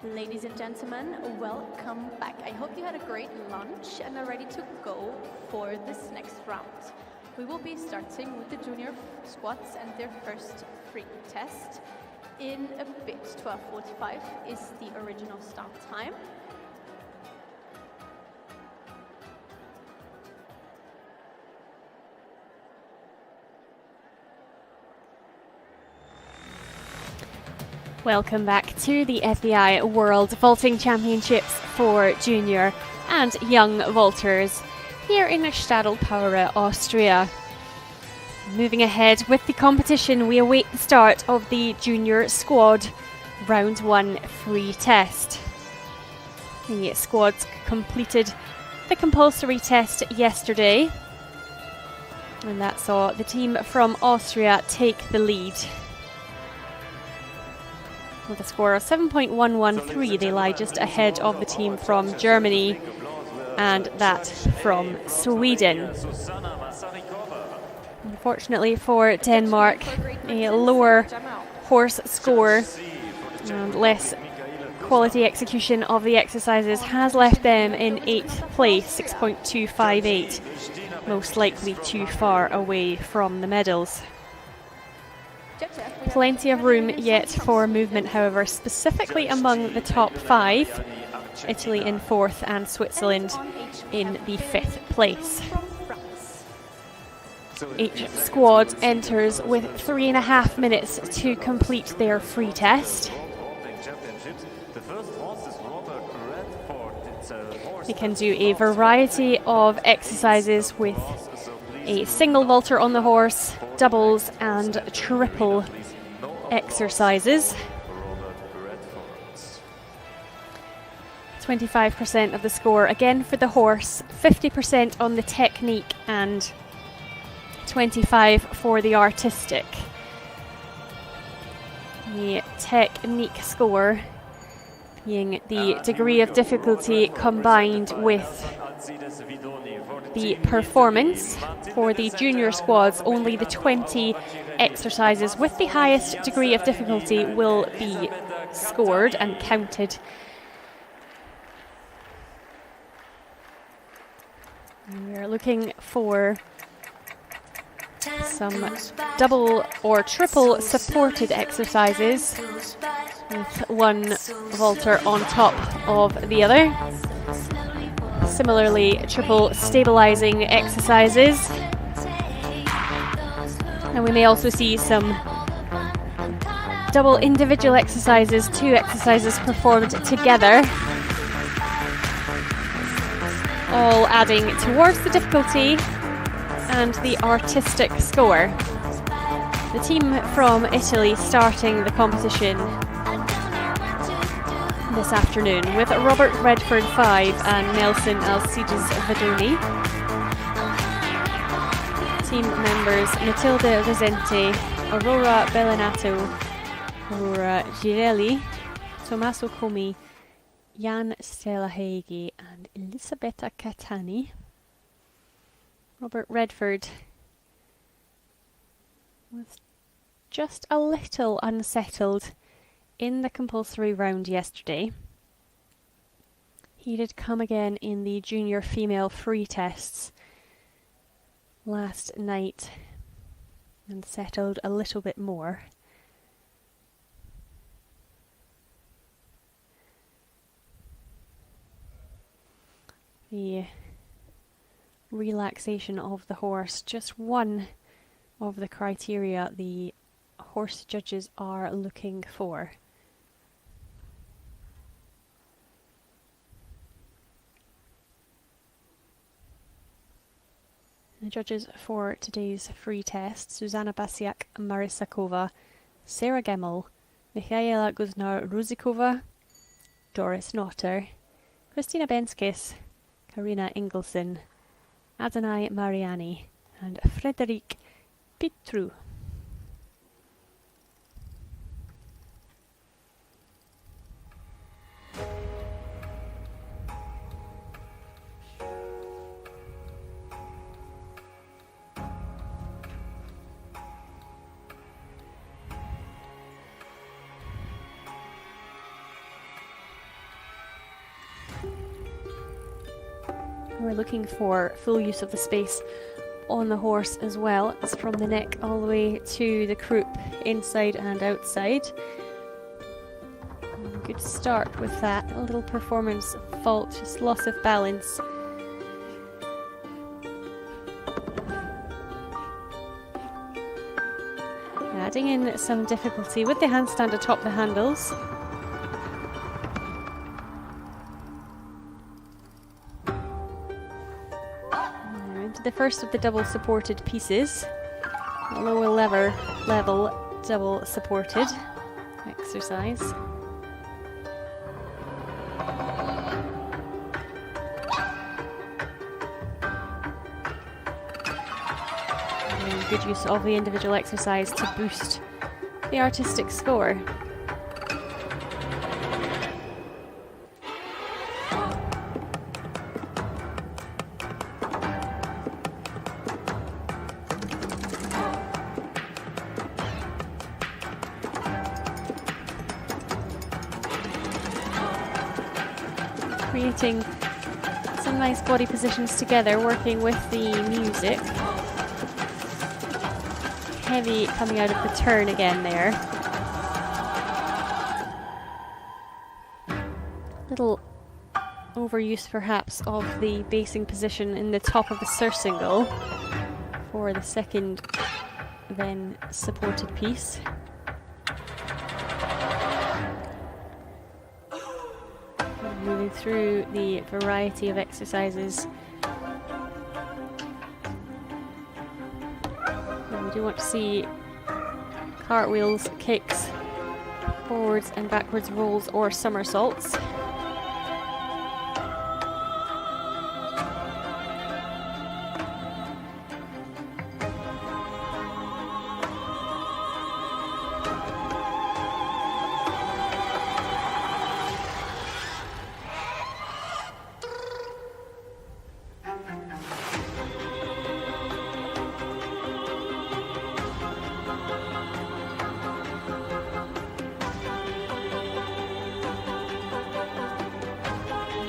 Ladies and gentlemen, welcome back. I hope you had a great lunch and are ready to go for this next round. We will be starting with the junior squads and their first free test in a bit. 12:45 is the original start time. Welcome back to the FEI World Vaulting Championships for junior and young vaulters here in Stadl, Paura, Austria. Moving ahead with the competition, we await the start of the junior squad round 1 free test. The squads completed the compulsory test yesterday, and that saw the team from Austria take the lead. With a score of 7.113, they lie just ahead of the team from Germany and that from Sweden. Unfortunately for Denmark, a lower horse score and less quality execution of the exercises has left them in 8th place, 6.258, most likely too far away from the medals. Plenty of room yet for movement, however, specifically among the top 5. Italy in 4th and Switzerland in the 5th place. Each squad enters with 3.5 minutes to complete their free test. They can do a variety of exercises with a single vaulter on the horse, doubles and triple exercises. 25% of the score again for the horse, 50% on the technique and 25% for the artistic. The technique score being the degree of difficulty combined with the performance. For the junior squads, only the 20 exercises with the highest degree of difficulty will be scored and counted. We're looking for some double or triple supported exercises with one vaulter on top of the other. Similarly, triple stabilizing exercises. And we may also see some double individual exercises, 2 exercises performed together, all adding towards the difficulty and the artistic score. The team from Italy starting the competition this afternoon with Robert Redford 5 and Nelson Alcides Vadoni. Team members Matilda Resente, Aurora Bellinato, Aurora Girelli, Tommaso Comi, Jan Stelahegi and Elisabetta Catani. Robert Redford was just a little unsettled in the compulsory round yesterday. He did come again in the junior female free tests last night and settled a little bit more. The relaxation of the horse, just one of the criteria the horse judges are looking for. The judges for today's free test: Susanna Basiak, Marisa Kova, Sarah Gemmel, Michaela Guznar-Ruzikova, Doris Notter, Christina Benskis, Karina Ingelsson, Adonai Mariani and Frederic Pitru. We're looking for full use of the space on the horse as well. It's from the neck all the way to the croup, inside and outside. Good start with that. A little performance fault, just loss of balance. Adding in some difficulty with the handstand atop the handles. Now into the first of the double supported pieces. A lower level double supported exercise. Good use of the individual exercise to boost the artistic score. Creating some nice body positions together, working with the music. Heavy coming out of the turn again there. Little overuse perhaps of the basing position in the top of the surcingle for the second then supported piece. Moving through the variety of exercises. We do want to see cartwheels, kicks, forwards and backwards rolls or somersaults.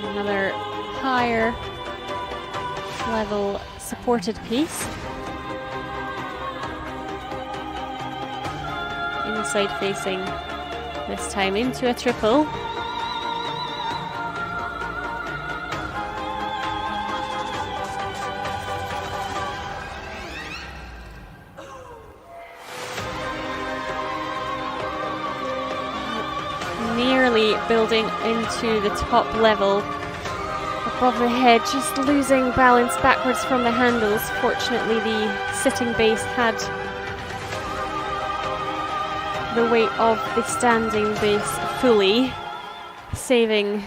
Another higher level supported piece. Inside facing, this time into a triple. Nearly building into the top level. Above the head, just losing balance backwards from the handles. Fortunately, the sitting base had the weight of the standing base fully, saving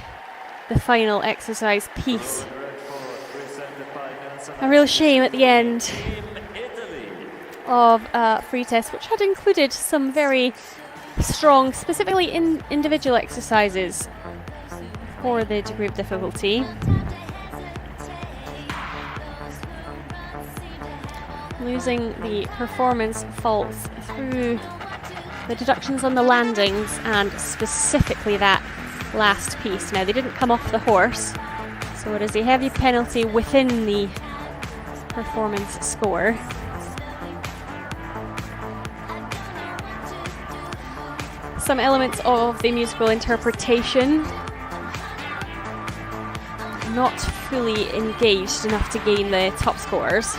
the final exercise piece. A real shame at the end of a free test, which had included some very strong, specifically in individual exercises for the degree of difficulty. Losing the performance faults through the deductions on the landings and specifically that last piece. Now, they didn't come off the horse, so it is a heavy penalty within the performance score. Some elements of the musical interpretation not fully engaged enough to gain the top scores.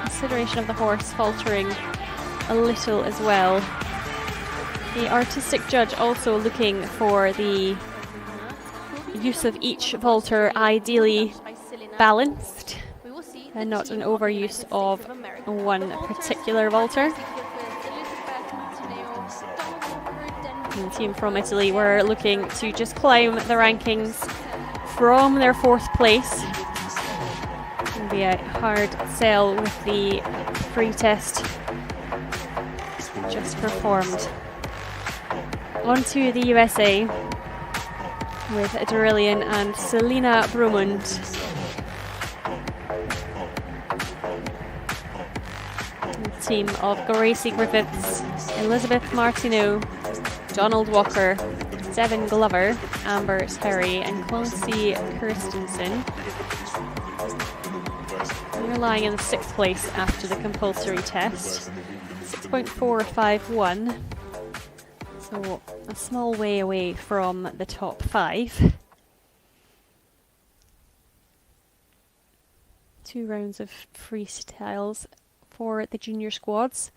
Consideration of the horse faltering a little as well. The artistic judge also looking for the use of each vaulter ideally balanced and not an overuse of one particular vaulter. And the team from Italy were looking to just climb the rankings from their 4th place. It'll be a hard sell with the free test just performed. On to the USA with Dorilian and Selina Brumund. The team of Gracie Griffiths, Elizabeth Martineau, Donald Walker Devin Glover, Amber Terry, and Clancy Kirstensen. They're lying in the 6th place after the compulsory test. 6.451. So a small way away from the top 5. 2 rounds of freestyles for the junior squads.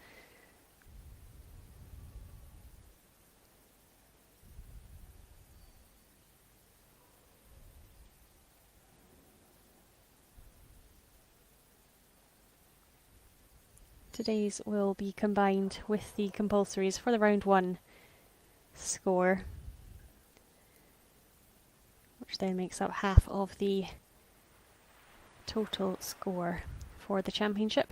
Today's will be combined with the compulsories for the round 1 score, which then makes up half of the total score for the championship.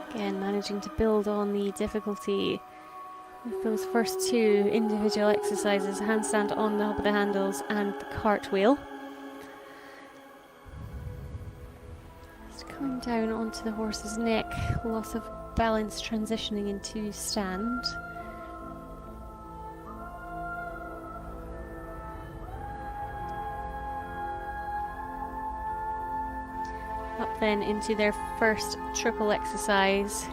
Again, managing to build on the difficulty with those first 2 individual exercises, handstand on the top of the handles and the cartwheel. Just coming down onto the horse's neck, loss of balance transitioning into stand. Up then into their first triple exercise.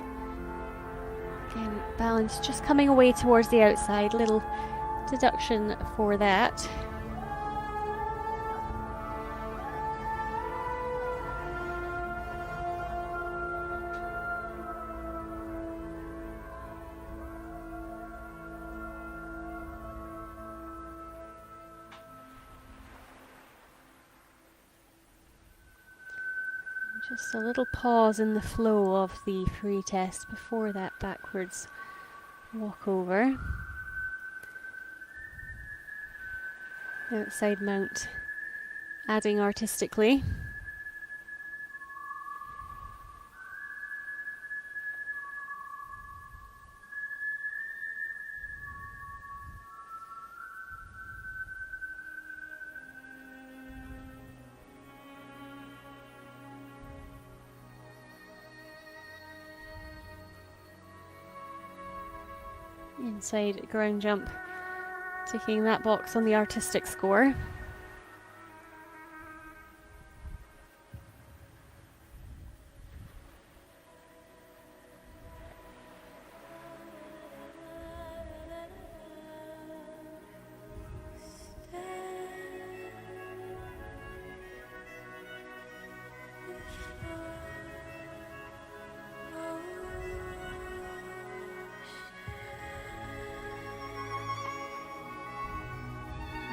Again, balance just coming away towards the outside, little deduction for that. Just a little pause in the flow of the free test before that backwards walkover. Outside mount adding artistically. Inside ground jump, ticking that box on the artistic score.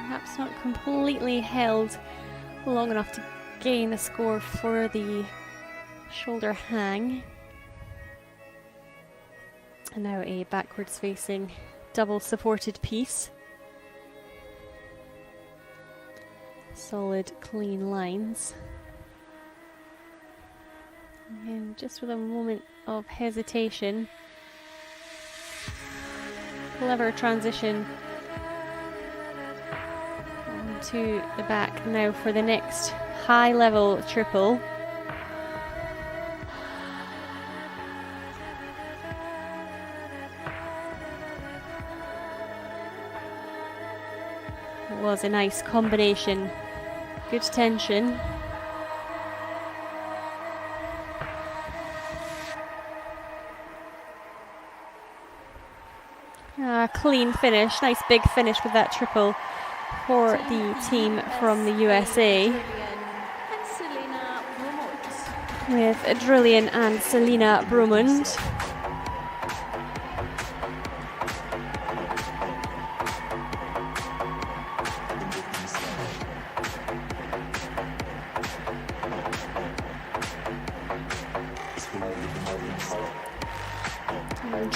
Perhaps not completely held long enough to gain a score for the shoulder hang. And now a backwards facing double supported piece. Solid, clean lines. And just with a moment of hesitation, clever transition to the back now for the next high level triple. It was a nice combination, good tension. Clean finish, nice big finish with that triple for the team from the USA, with Drillian and Selina Brumund.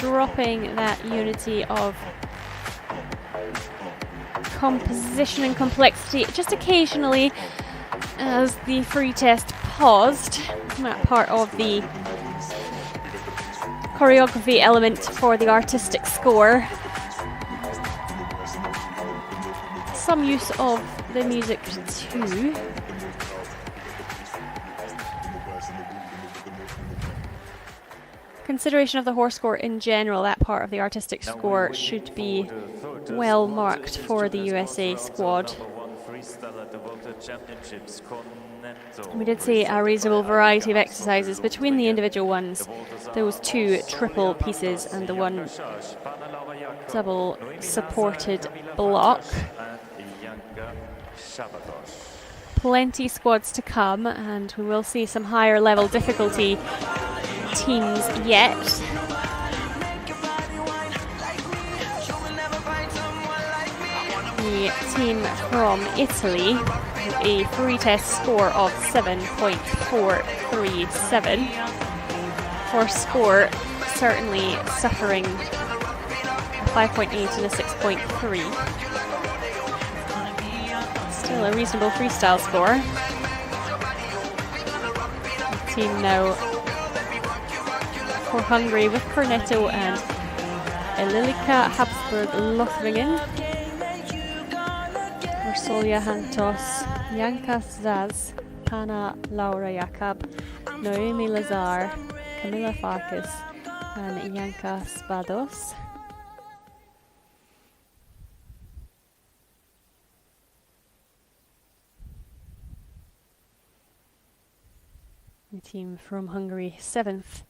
dropping that unity of composition and complexity just occasionally as the free test paused. That part of the choreography element for the artistic score. Some use of the music too. Consideration of the horse score in general, that part of the artistic score should be well marked for the USA squad. We did see a reasonable variety of exercises between the individual ones, those two triple pieces and the one double supported block. Plenty squads to come, and we will see some higher level difficulty teams yet. The team from Italy with a free test score of 7.437. Horse score certainly suffering a 5.8 and a 6.3. Still a reasonable freestyle score. The team now for Hungary with Cornetto and Elilika Habsburg-Lothringen, Ursolia Hantos, Janka Zaz, Hanna Laura Jakab, Noemi Lazar, Camilla Farkas and Janka Spados. The team from Hungary, 7th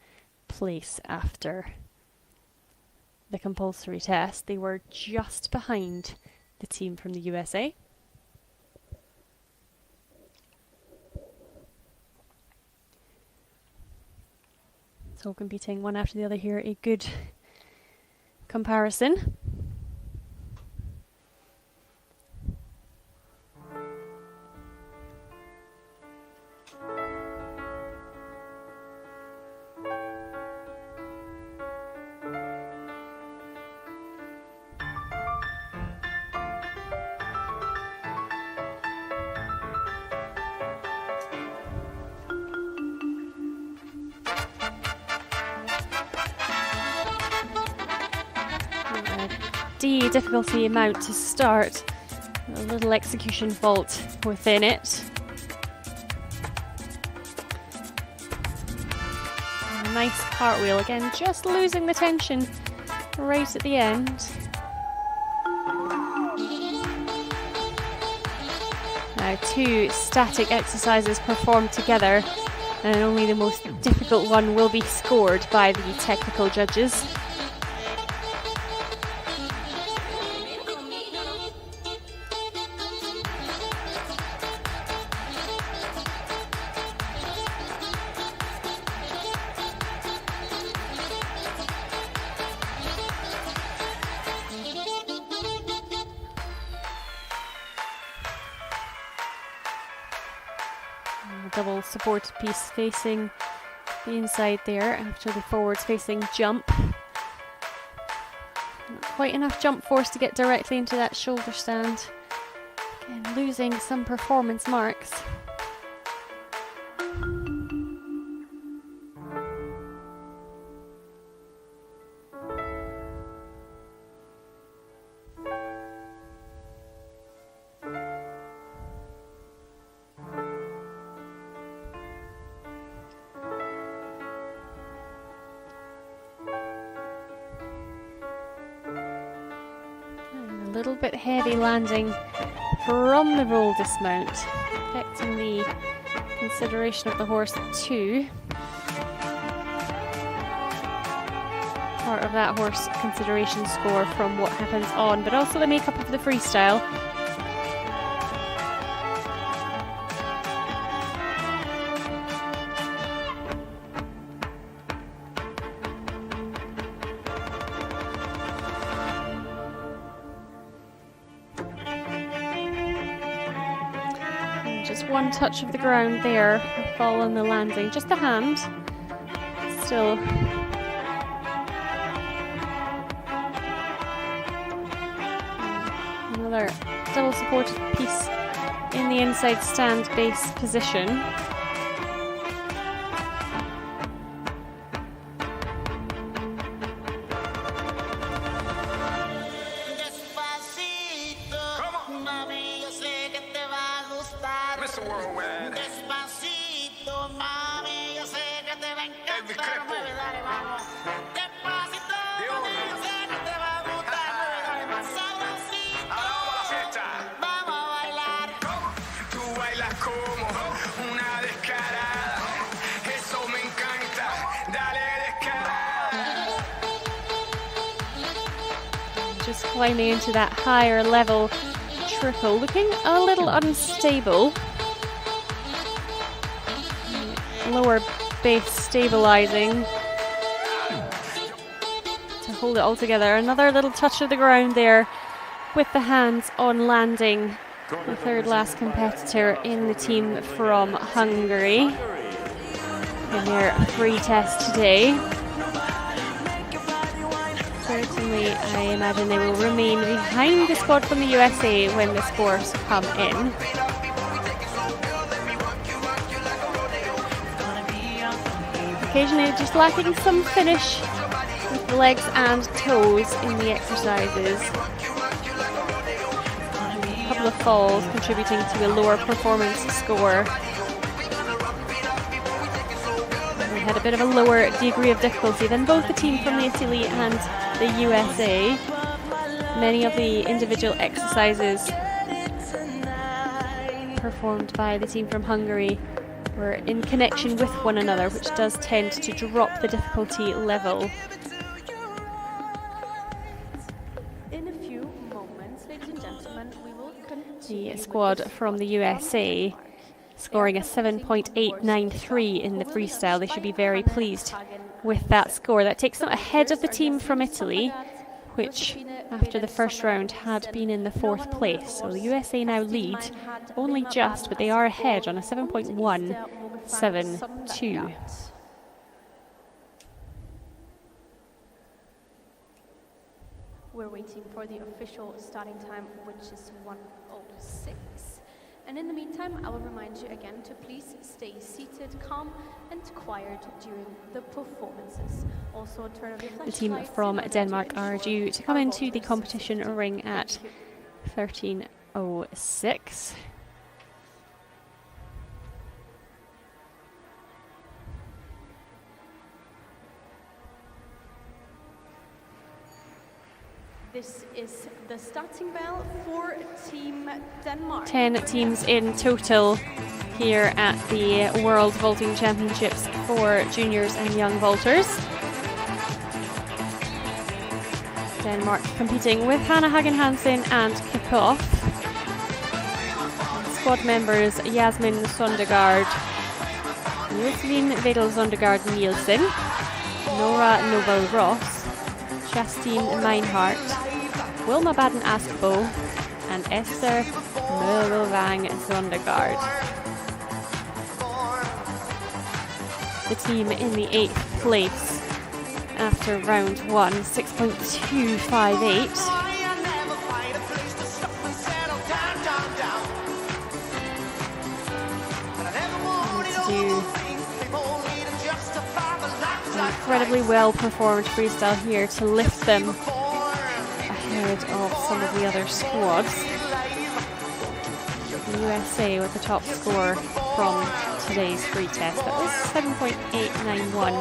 place after the compulsory test. They were just behind the team from the USA. So competing one after the other here, a good comparison. D difficulty amount to start. A little execution fault within it. A nice cartwheel again, just losing the tension right at the end. Now 2 static exercises performed together, and only the most difficult one will be scored by the technical judges. Double supported piece facing the inside there after the forwards facing jump. Not quite enough jump force to get directly into that shoulder stand. Again, losing some performance marks. A little bit heavy landing from the roll dismount, affecting the consideration of the horse too. Part of that horse consideration score from what happens on, but also the makeup of the freestyle. Just one touch of the ground there, a fall on the landing, just a hand. Still Another double supported piece in the inside stand base position. Just climbing into that higher level triple, looking a little unstable. Lower base stabilizing to hold it all together. Another little touch of the ground there with the hands on landing. The third last competitor in the team from Hungary in their free test today. Certainly, I imagine they will remain behind the squad from the USA when the scores come in. Occasionally just lacking some finish with the legs and toes in the exercises. A couple of falls contributing to a lower performance score. We had a bit of a lower degree of difficulty than both the team from Italy and the USA. Many of the individual exercises performed by the team from Hungary were in connection with one another, which does tend to drop the difficulty level. In a few moments, ladies and gentlemen, we will continue. The squad from the USA scoring a 7.893 in the freestyle. They should be very pleased with that score. That takes them ahead of the team from Italy, which after the first round had been in the 4th place. So the USA now lead only just, but they are ahead on a 7.172. We're waiting for the official starting time, which is 1:06. And in the meantime, I will remind you again to please stay seated, calm and quiet during the performances. Also, turn on your flashlights. The team from Denmark are due to come into the competition ring at 13:06. This is the starting bell for Team Denmark. 10 teams in total here at the World Vaulting Championships for juniors and young vaulters. Denmark competing with Hannah Hagen Hansen and Kickoff. Squad members Jasmin Sondergaard, Josephine Vedel Sondergaard Nielsen, Nora Nobel Ross, Justine Meinhardt, Wilma Baden Askbo, and Esther Mølvang Sondergaard. The team in the 8th place after round 1, 6.258. Incredibly well performed freestyle here to lift them ahead of some of the other squads. The USA with the top score from today's free test. That was 7.891.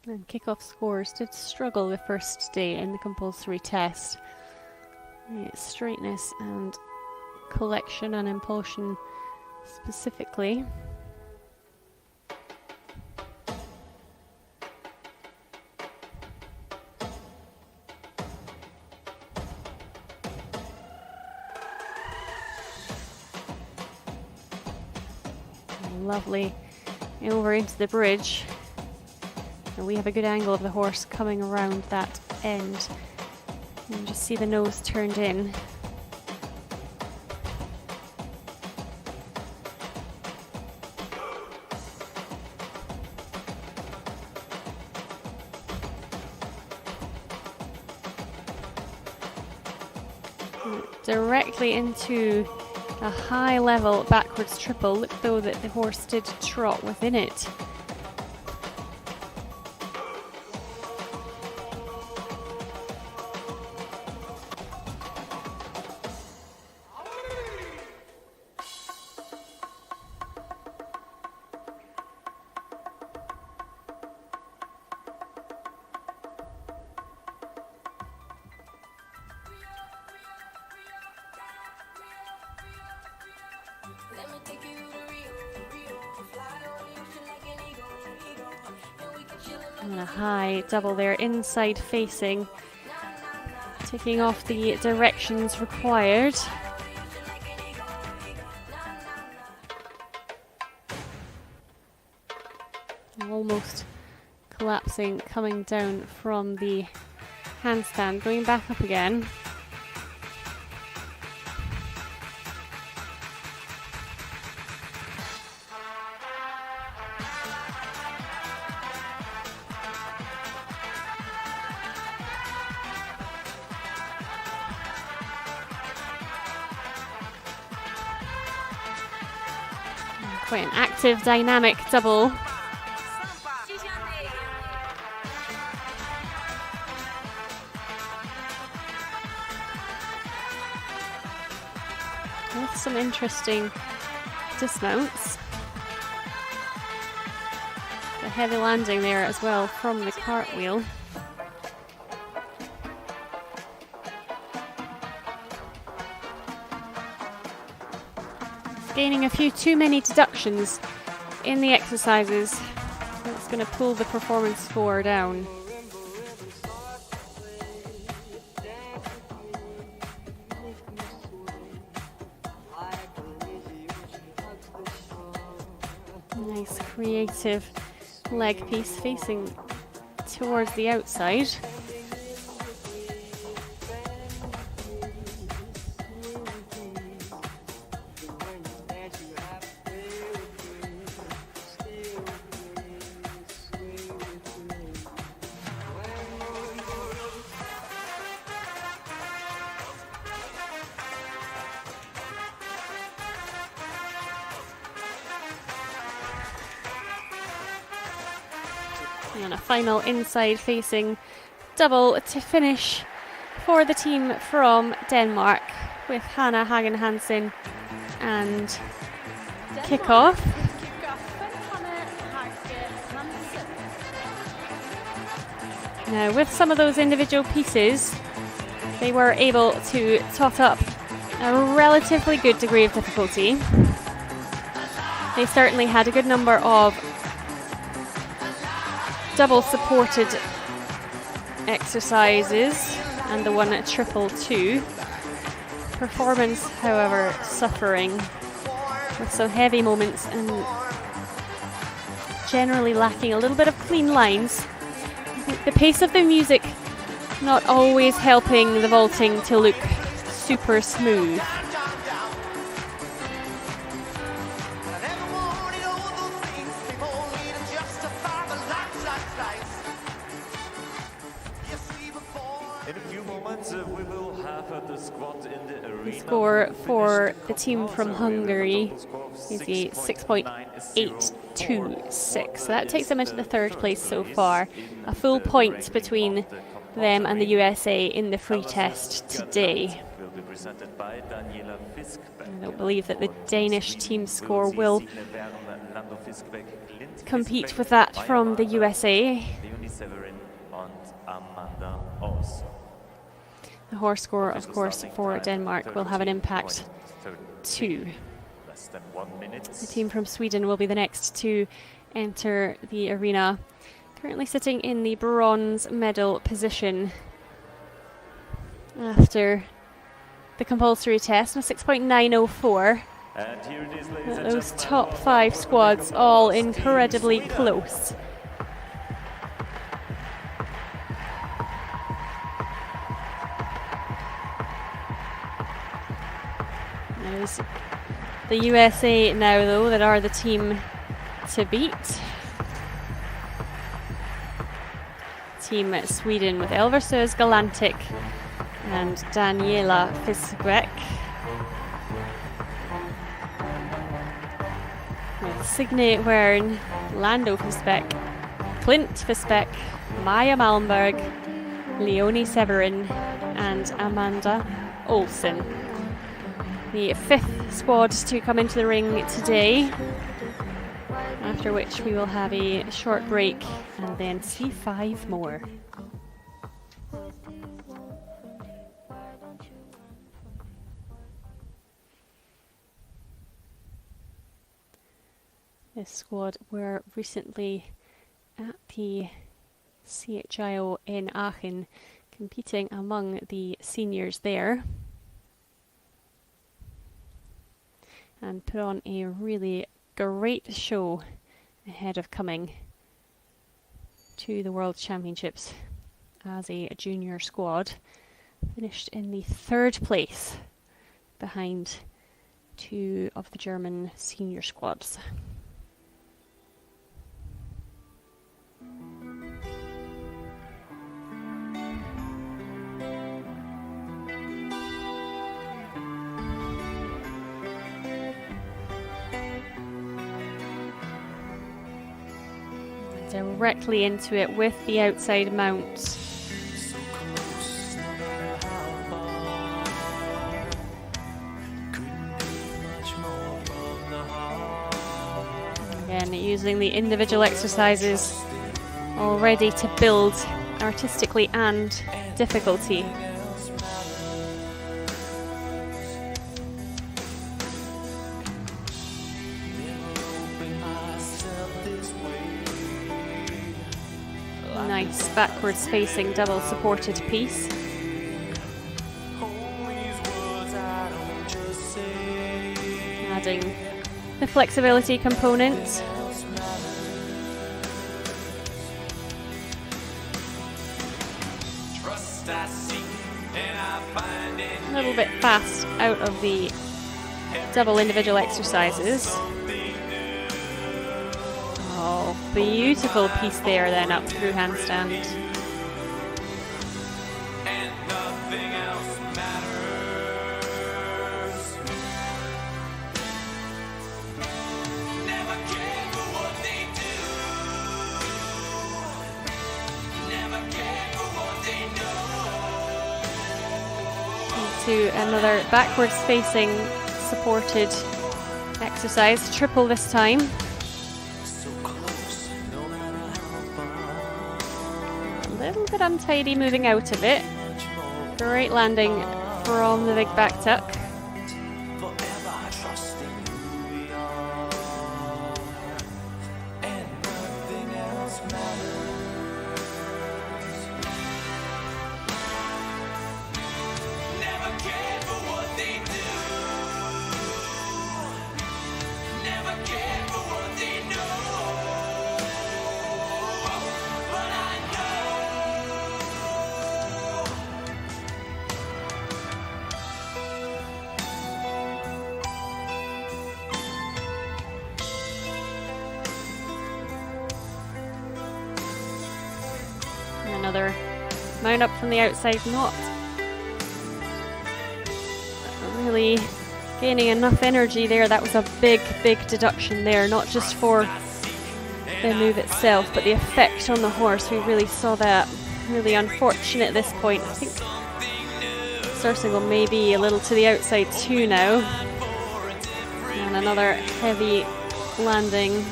And Kickoff scores did struggle the first day in the compulsory test. Straightness and collection and impulsion specifically. Lovely. Over into the bridge. And we have a good angle of the horse coming around that end. You can just see the nose turned in. Directly into a high level backwards triple. Look though that the horse did trot within it. And a high double there, inside facing, taking off the directions required. Almost collapsing, coming down from the handstand, going back up again. Quite an active, dynamic double. With some interesting dismounts. The heavy landing there as well from the cartwheel. Gaining a few too many deductions in the exercises. That's going to pull the performance score down. Nice creative leg piece facing towards the outside. And a final inside facing double to finish for the team from Denmark, with Hannah Hagen Hansen and kickoff. Now, with some of those individual pieces, they were able to tot up a relatively good degree of difficulty. They certainly had a good number of double supported exercises and the one at triple two. Performance, however, suffering with some heavy moments and generally lacking a little bit of clean lines. I think the pace of the music not always helping the vaulting to look super smooth. The score for the team from Hungary is a 6.826. So that takes them into the third place so far. A full point between them and the USA in the free test today. I don't believe that the Danish team score will compete with that from the USA. The horse score, of course, for Denmark will have an impact too. The team from Sweden will be the next to enter the arena. Currently sitting in the bronze medal position after the compulsory test, a 6.904. And here it is, ladies and Those gentlemen. top 5 squads all incredibly close. There's the USA now, though, that are the team to beat. Team Sweden with Elversöz Galantic and Daniela Fisbeck. With Signe Wern, Lando Fisbeck, Clint Fisbeck, Maya Malmberg, Leonie Severin and Amanda Olsen. The 5th squad to come into the ring today, after which we will have a short break and then see 5 more. This squad were recently at the CHIO in Aachen, competing among the seniors there, and put on a really great show ahead of coming to the World Championships as a junior squad. Finished in the 3rd place behind 2 of the German senior squads. Directly into it with the outside mount. Again, using the individual exercises already to build artistically and difficulty. Nice backwards facing double supported piece. Adding the flexibility component. A little bit fast out of the double individual exercises. Oh, beautiful piece there then up through handstand. To another backwards facing supported exercise, triple this time. A little bit untidy moving out of it. Great landing from the big back tuck. Another mount up from the outside, not really gaining enough energy there. That was a big deduction there, not just for the move itself, but the effect on the horse. We really saw that. Really unfortunate at this point. I think Sursingle may be a little to the outside too now. And another heavy landing.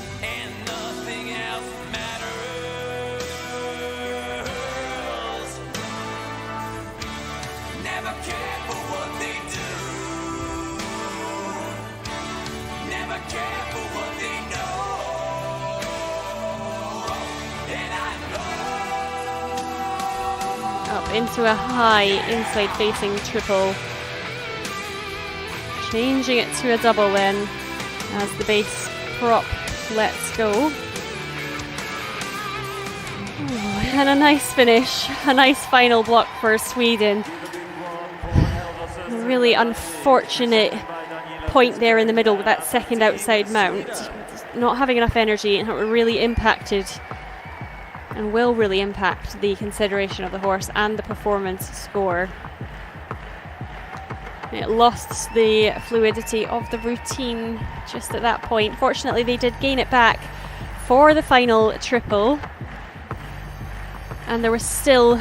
Into a high inside facing triple. changing it to a double then as the base prop lets go. Oh, and a nice finish, a nice final block for Sweden. A really unfortunate point there in the middle with that second outside mount. Not having enough energy, and it really impacted and will really impact the consideration of the horse and the performance score. It lost the fluidity of the routine just at that point. Fortunately, they did gain it back for the final triple. And there was still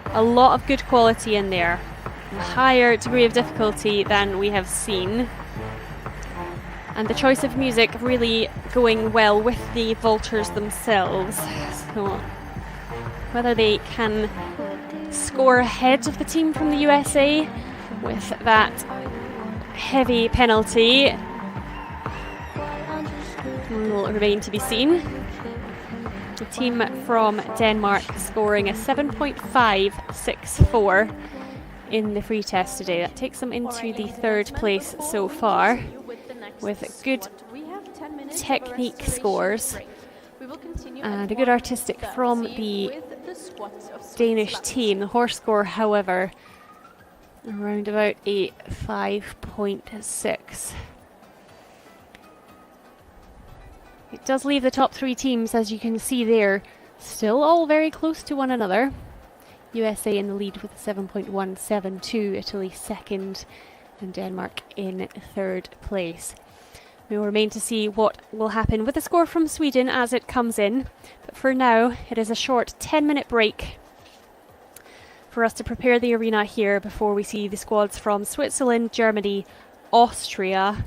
a lot of good quality in there. A higher degree of difficulty than we have seen. And the choice of music really going well with the vaulters themselves. So whether they can score ahead of the team from the USA with that heavy penalty will remain to be seen. The team from Denmark scoring a 7.564 in the free test today. That takes them into the third place so far, with good technique scores and a good artistic from the Danish team. The horse score, however, around about a 5.6. It does leave the top three teams, as you can see there, still all very close to one another. USA in the lead with 7.172, Italy second, and Denmark in third place. We will remain to see what will happen with the score from Sweden as it comes in. But for now, it is a short 10-minute break for us to prepare the arena here before we see the squads from Switzerland, Germany, Austria,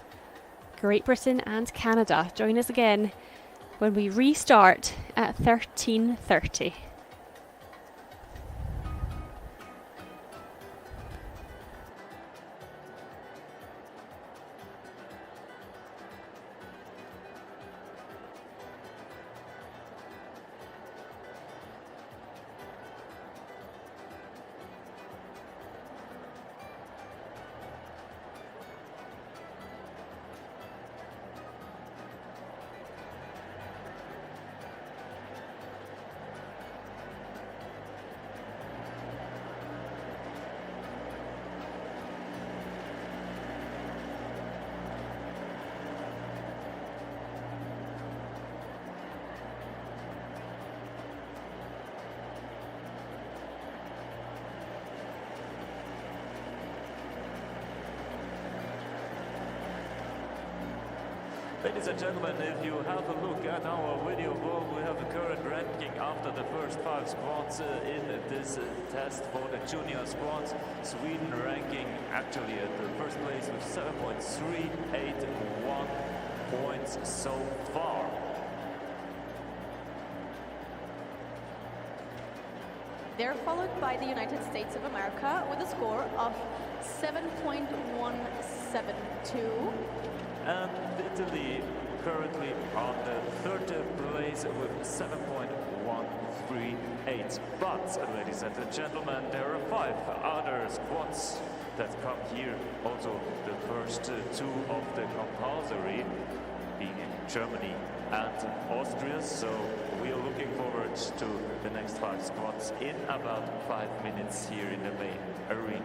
Great Britain and Canada. Join us again when we restart at 13:30. Ladies and gentlemen, if you have a look at our video board, we have the current ranking after the first 5 squads in this test for the junior squads. Sweden ranking actually at the first place with 7.381 points so far. They're followed by the United States of America with a score of 7.172. And Italy currently on the third place with 7.138. But, ladies and gentlemen, there are 5 other squads that come here. Also, the first 2 of the compulsory, being Germany and Austria. So we are looking forward to the next 5 squads in about 5 minutes here in the main arena.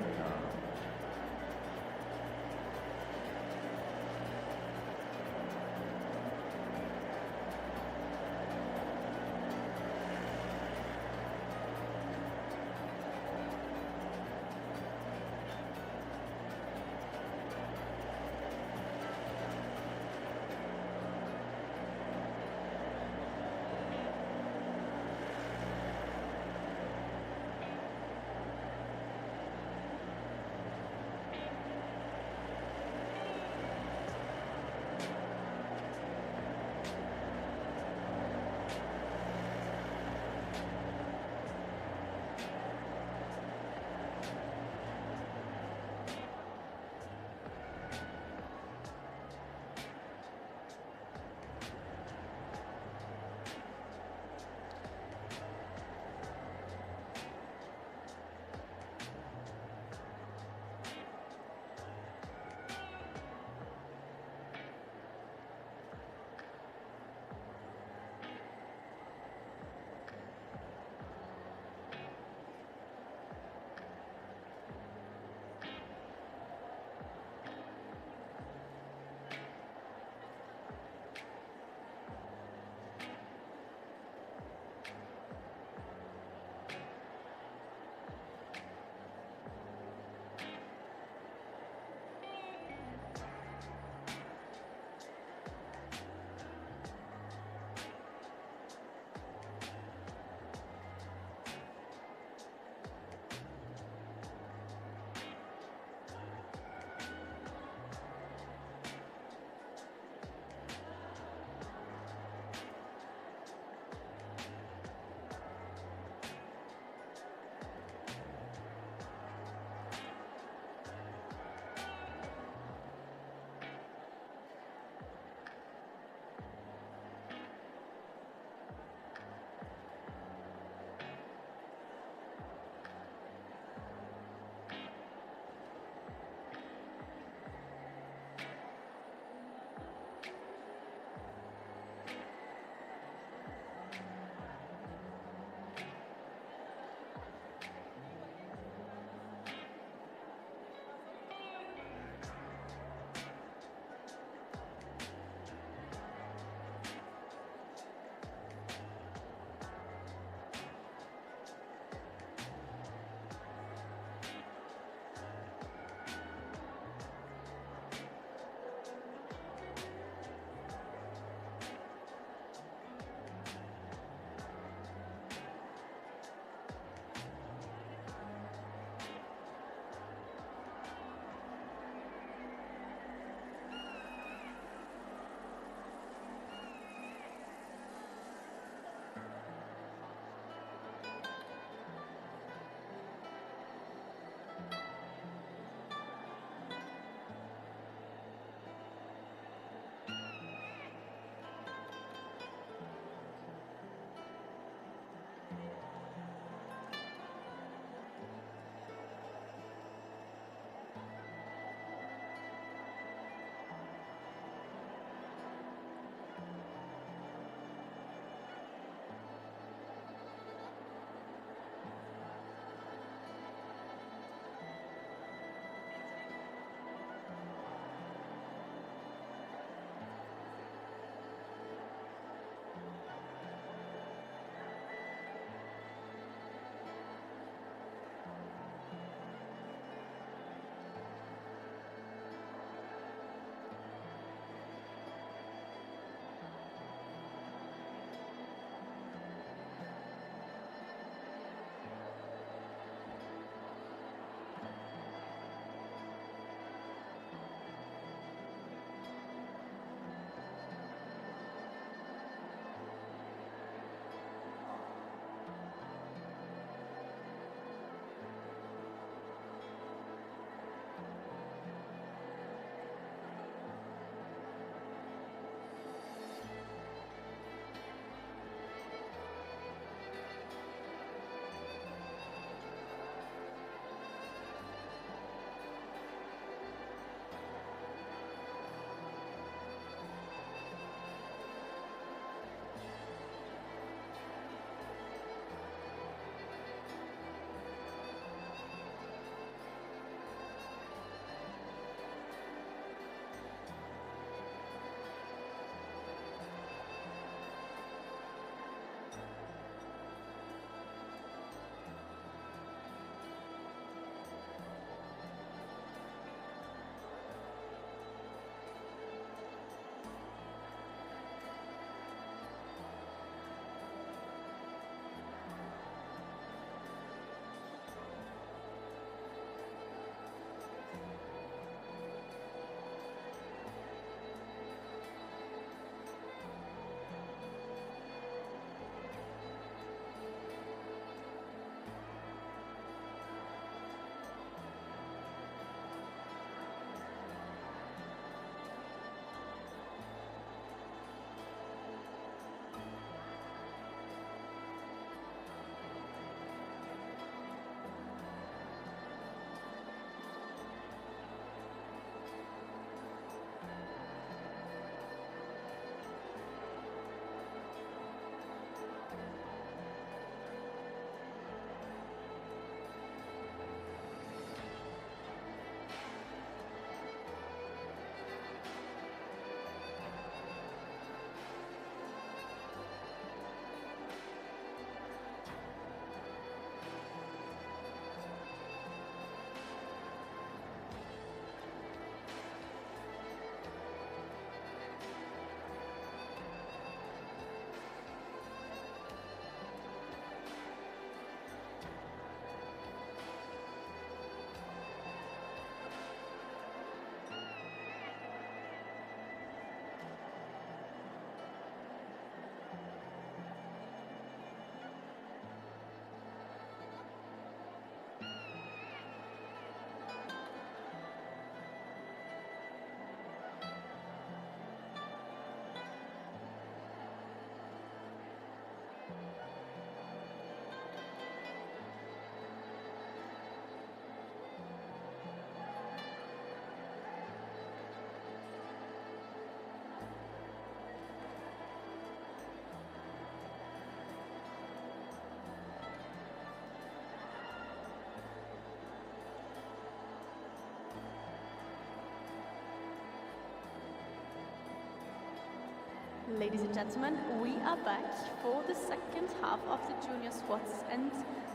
Ladies and gentlemen, we are back for the second half of the junior squats and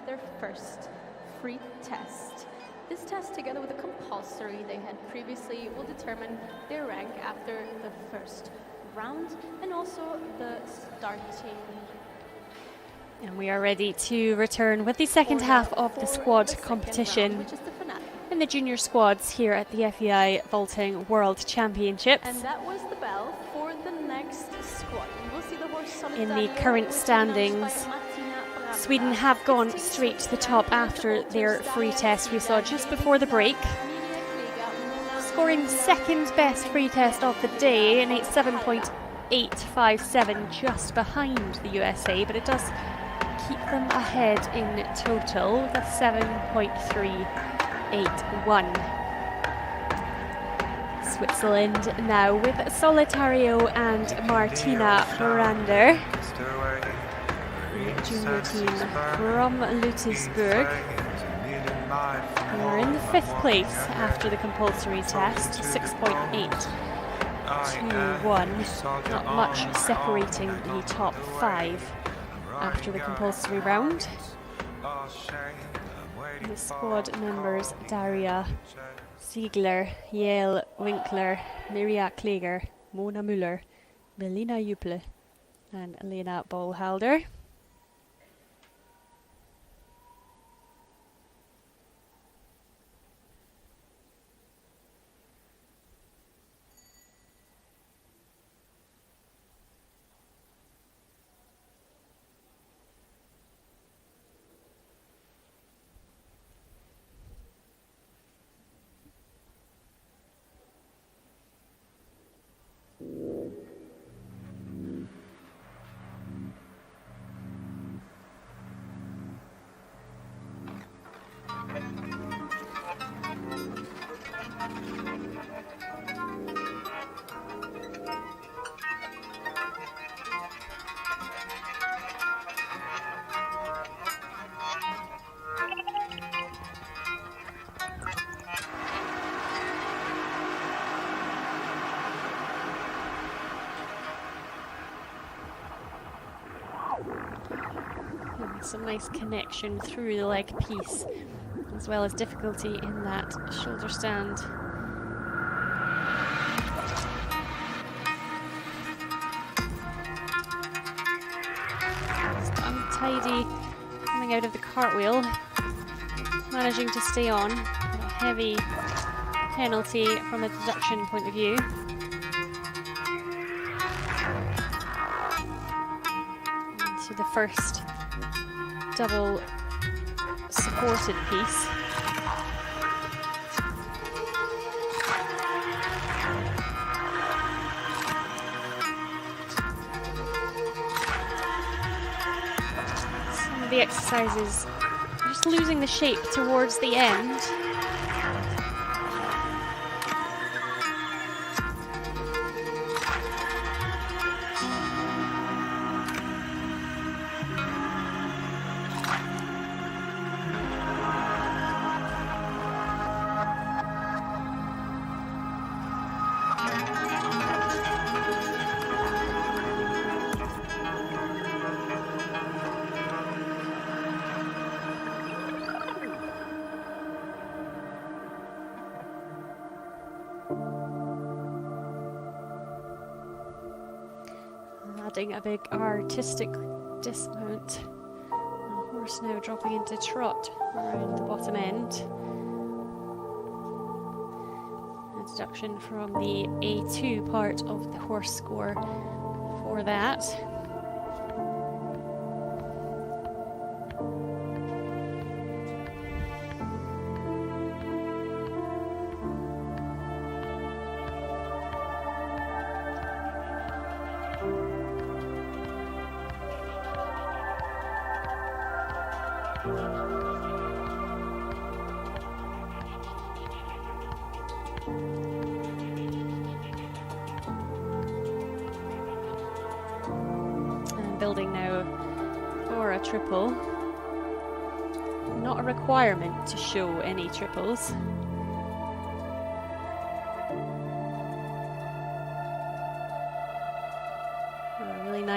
their first free test. This test, together with the compulsory they had previously, will determine their rank after the first round and also the starting. And we are ready to return with the second half of the squad competition round, which is the finale. in the junior squads here at the FEI Vaulting World Championships. And that was the bell for the next squad. We'll see the horse In the current standings, Sweden have gone straight to the top after their free test we saw just before the break, scoring second best free test of the day, an 87.857, just behind the USA, but it does keep them ahead in total with a 7.381. Switzerland now with Solitario and Martina Brander, the junior team from Ludwigsburg. We're in the 5th place after the compulsory test, 6.821. Not much separating the top 5 after the compulsory round. And the squad members: Daria Ziegler, Yael Winkler, Mirja Kleger, Mona Müller, Melina Juple and Lena Bolhalder. Some nice connection through the leg piece, as well as difficulty in that shoulder stand. Just untidy coming out of the cartwheel, managing to stay on. A heavy penalty from a deduction point of view. Into the first double supported piece. Some of the exercises just losing the shape towards the end. Adding a big artistic dismount. The horse now dropping into trot around the bottom end. A deduction from the A2 part of the horse score for that. Building now for a triple. Not a requirement to show any triples.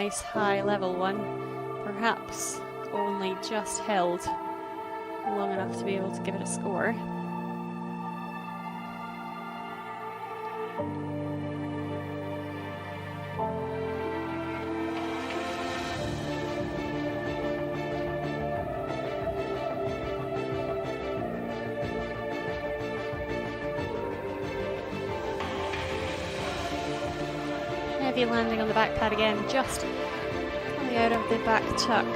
nice high level one, perhaps only just held long enough to be able to give it a score. Heavy landing on the back pad again, just coming out of the back tuck.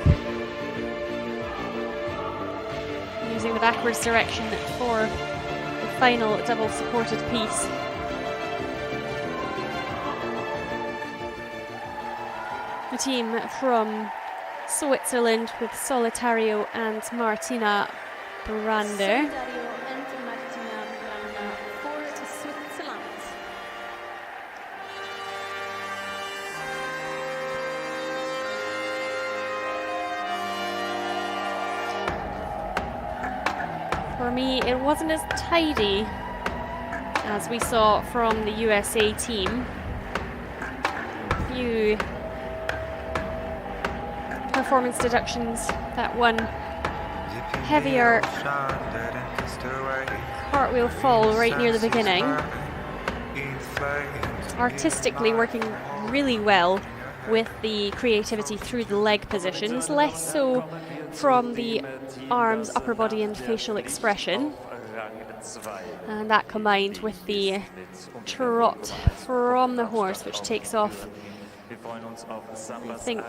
Using the backwards direction for the final double supported piece. The team from Switzerland with Solitario and Martina Brander. Solitario and Martina Brander for Switzerland. For me, it wasn't as tidy as we saw from the USA team. A few performance deductions, that one heavier cartwheel fall right near the beginning. Artistically working really well with the creativity through the leg positions, less so from the arms, upper body and facial expression. And that combined with the trot from the horse, which takes off, I think,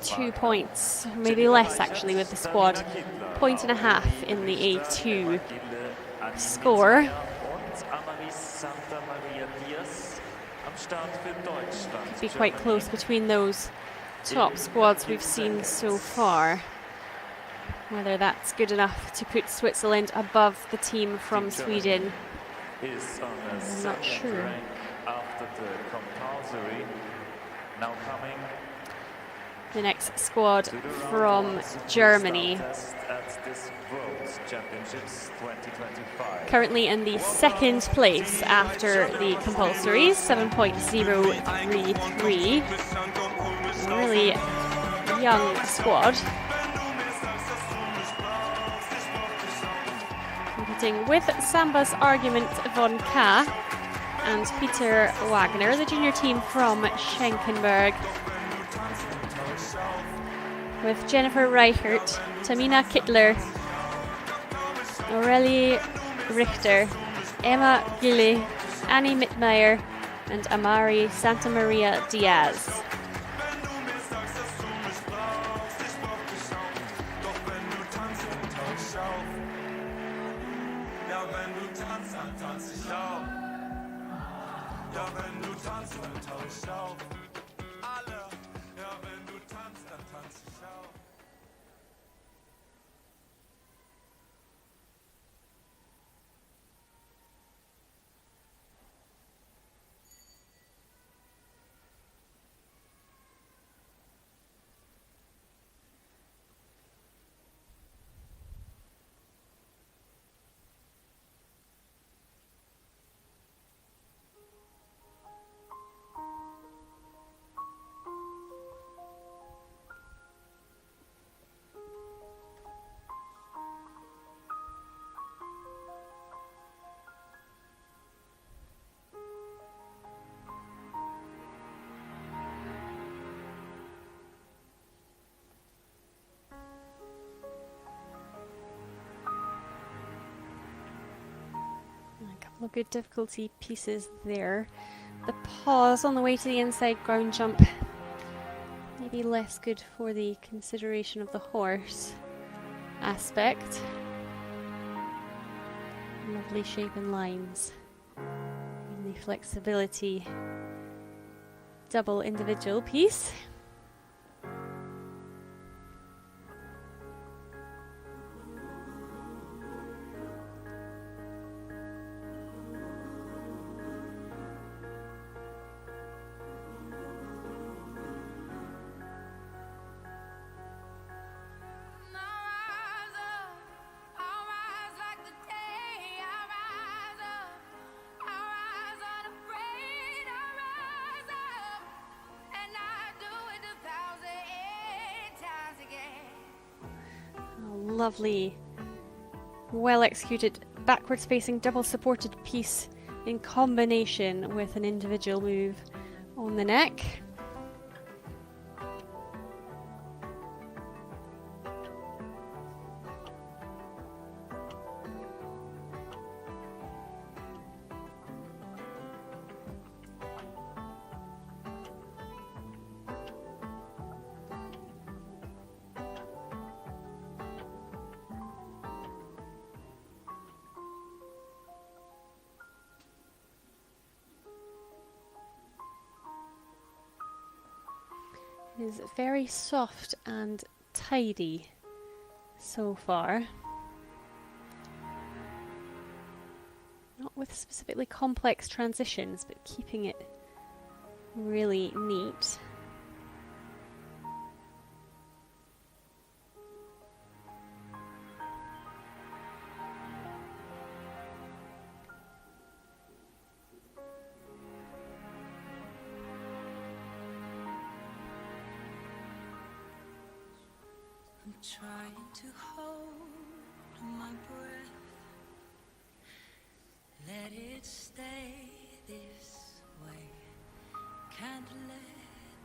2 points, maybe less actually with the squad. 1.5 points in the A2 score. Could be quite close between those top squads we've seen so far. Whether that's good enough to put Switzerland above the team from Sweden, I'm not sure. After the compulsory, now coming The next squad from Germany, at this World Championships 2025. currently in the second place after the compulsories, 7.033. Really young squad. Competing with Samba's Argument von K and Peter Wagner, the junior team from Schenkenberg. With Jennifer Reichert, Tamina Kittler, Aurelie Richter, Emma Gilly, Annie Mittmeyer, and Amari Santamaria Diaz. Good difficulty pieces there. The pause on the way to the inside ground jump, maybe less good for the consideration of the horse aspect. Lovely shape and lines. And the flexibility. Double individual piece. lovely, well executed, backwards facing, double supported piece in combination with an individual move on the neck. Is very soft and tidy so far. Not with specifically complex transitions, but keeping it really neat. I'm trying to hold my breath, let it stay this way, can't let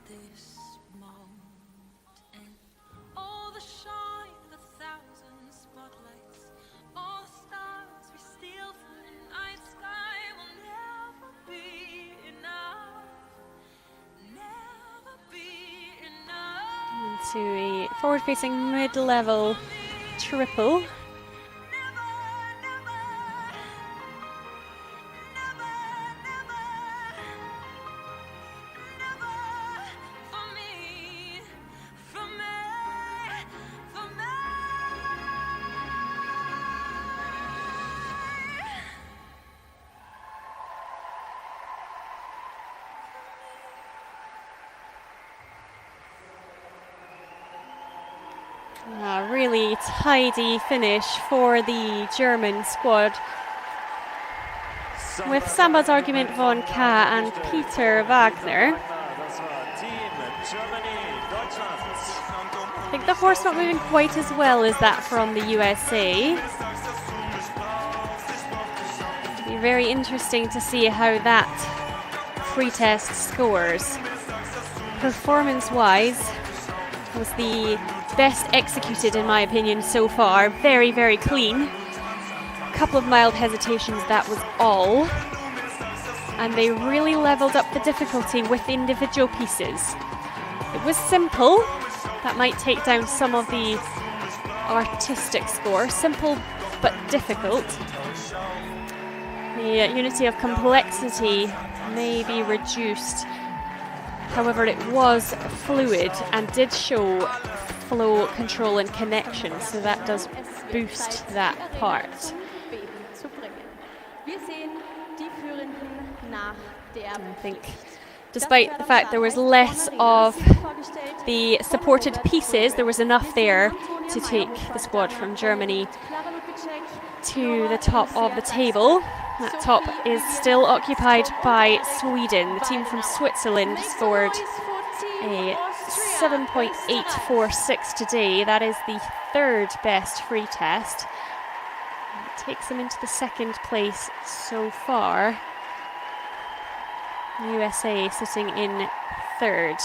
this moment end. All the shine, the thousand spotlights, all the stars we steal from the night sky will never be enough, never be enough. Into a forward-facing mid-level triple. A really tidy finish for the German squad, with Samba's Argument von K and Peter Wagner. I think the horse not moving quite as well as that from the USA. It'll be very interesting to see how that free test scores. Performance-wise, was the best executed in my opinion so far. Very, very clean. A couple of mild hesitations, that was all. And they really leveled up the difficulty with individual pieces. It was simple. That might take down some of the artistic score. Simple but difficult. The unity of complexity may be reduced. However, it was fluid and did show flow, control and connection, so that does boost that part. I think despite the fact there was less of the supported pieces, there was enough there to take the squad from Germany to the top of the table. That top is still occupied by Sweden. The team from Switzerland scored a 7.846 today. That is the third best free test. It takes them into the second place so far. USA sitting in third.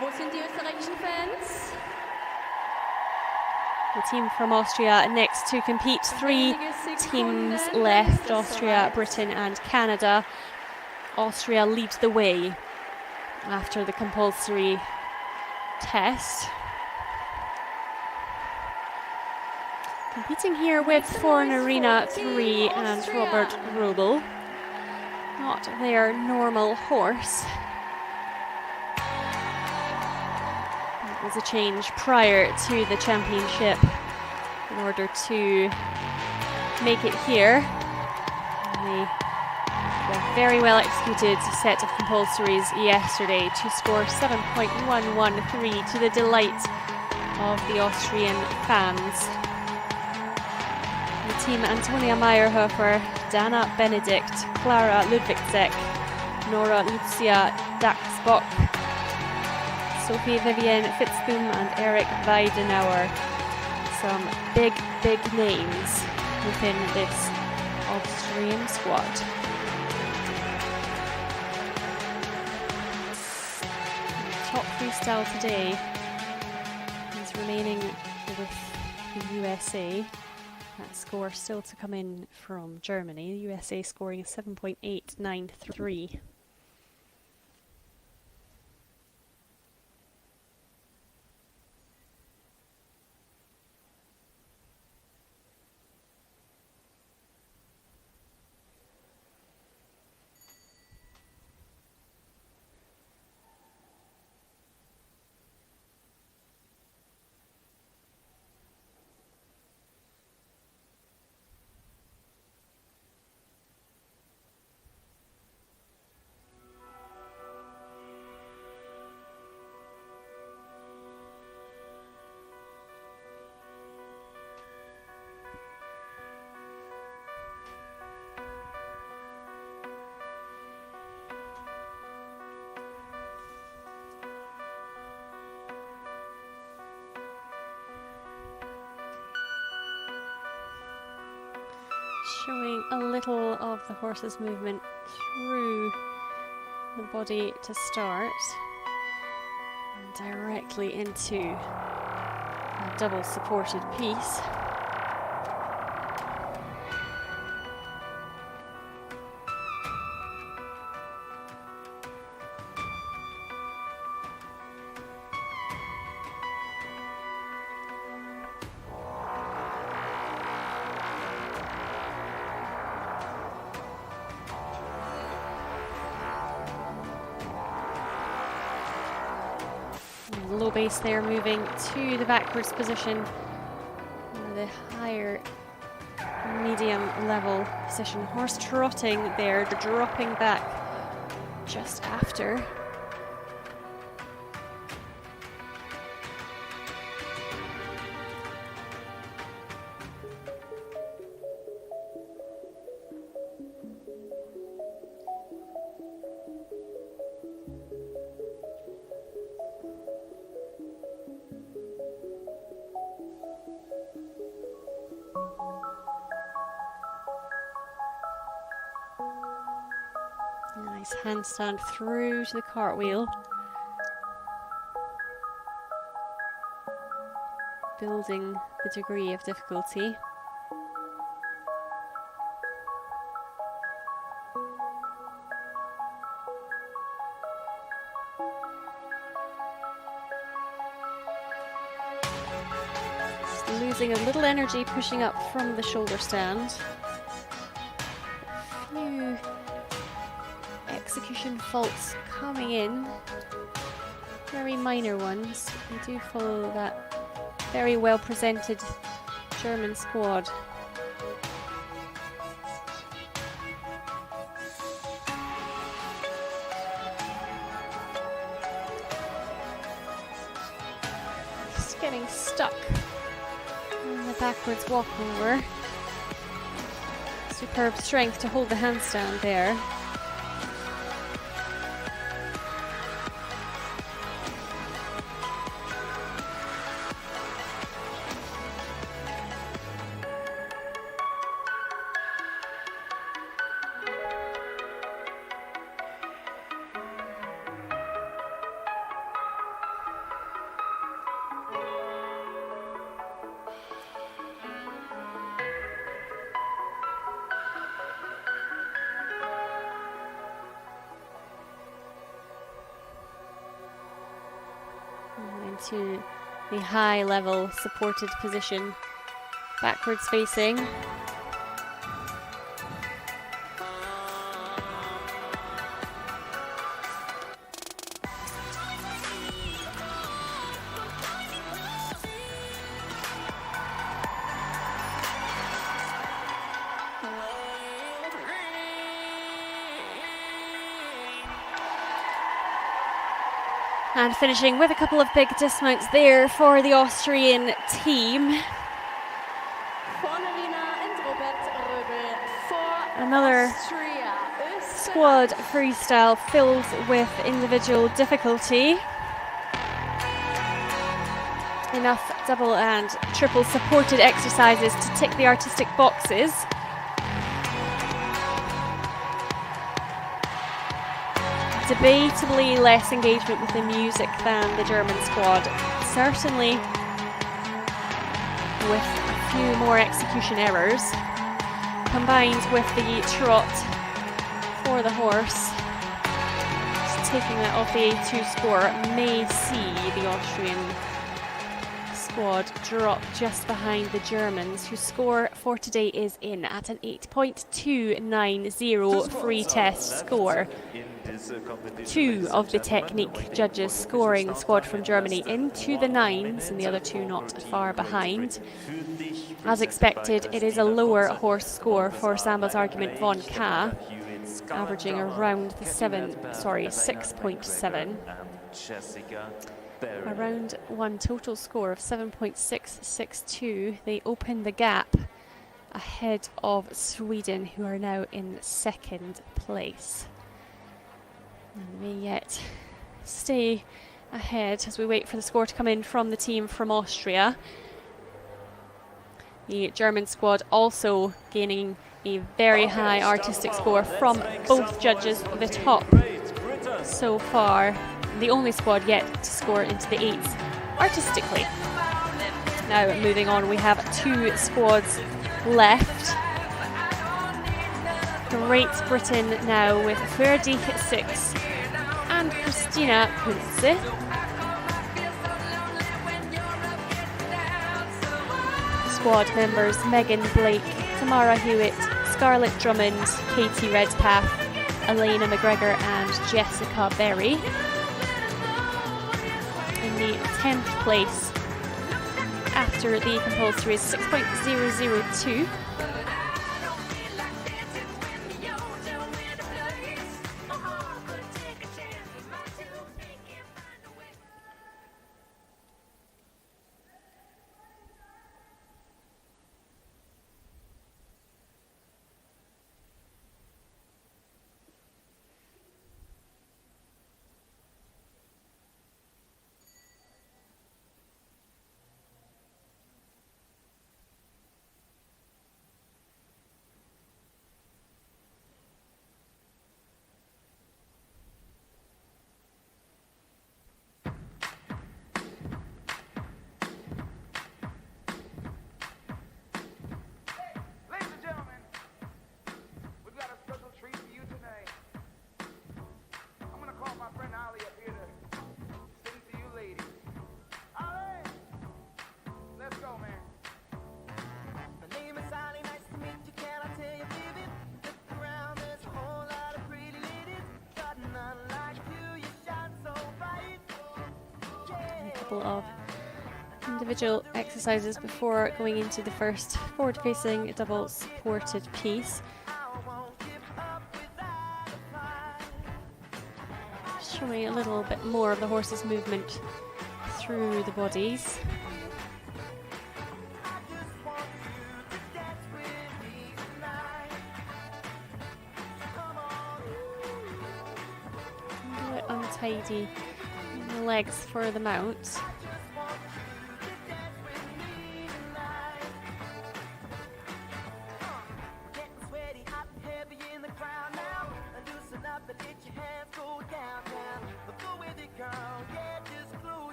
Wo sind die österreichischen Fans? The team from Austria next to compete. 3 teams left: Austria, Britain and Canada. Austria leads the way after the compulsory test. Competing here with Foreign Arena 3 and Robert Robel. Not their normal horse. That was a change prior to the championship in order to make it here. They were very well executed set of compulsories yesterday to score 7.113 to the delight of the Austrian fans. The team: Antonia Meyerhofer, Dana Benedikt, Klara Ludwigsek, Nora Lucia Daxbock, Sophie Vivienne Fitzboom and Eric Weidenauer. Some big names within this Austrian squad. Top freestyle today is remaining with the USA. That score still to come in from Germany. The USA scoring a 7.893. Showing a little of the horse's movement through the body to start and directly into a double supported piece. Low base there, moving to the backwards position, the higher medium level position. Horse trotting there, dropping back just after. Nice handstand through to the cartwheel. Building the degree of difficulty. Just losing a little energy pushing up from the shoulder stand. A few execution faults coming in, very minor ones. We do follow that very well presented German squad. Just getting stuck in the backwards walkover. Superb strength to hold the handstand there. Into the high level supported position, backwards facing. And finishing with a couple of big dismounts there for the Austrian team. Another squad freestyle filled with individual difficulty. enough double and triple supported exercises to tick the artistic boxes. Debatably less engagement with the music than the German squad. Certainly with a few more execution errors, combined with the trot for the horse. Just taking that off the A2 score may see the Austrian squad drop just behind the Germans, whose score for today is in at an 8.290 free test score. Two of the technique judges scoring the squad from Germany into the 9s and the other two not far behind. As expected, it is a lower horse score for Samba's Argument von K, averaging around the 6.7. Around one total score of 7.662. They open the gap ahead of Sweden, who are now in second place. And may yet stay ahead as we wait for the score to come in from the team from Austria. The German squad also gaining a very high artistic score from both judges, the top so far. The only squad yet to score into the 8s artistically. Now moving on, we have two squads left. Great Britain now with Ferdi at 6 and Christina Kunze. Squad members Megan Blake, Tamara Hewitt, Scarlett Drummond, Katie Redpath, Elena McGregor and Jessica Berry. In the 10th place after the compulsory is 6.002. Of individual exercises before going into the first forward-facing double supported piece. Showing a little bit more of the horse's movement through the bodies. A bit untidy legs for the mount.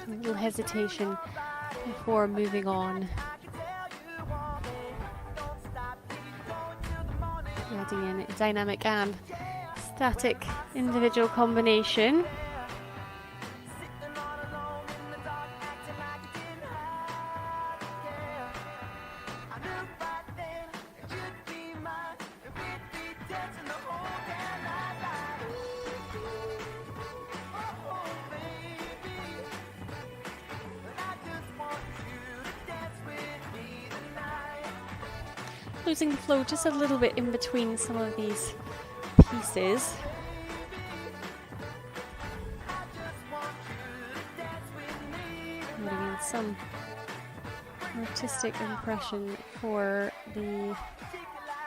A little hesitation before moving on. Adding in dynamic and static individual combination. Losing the flow just a little bit in between some of these pieces. Getting in some artistic impression for the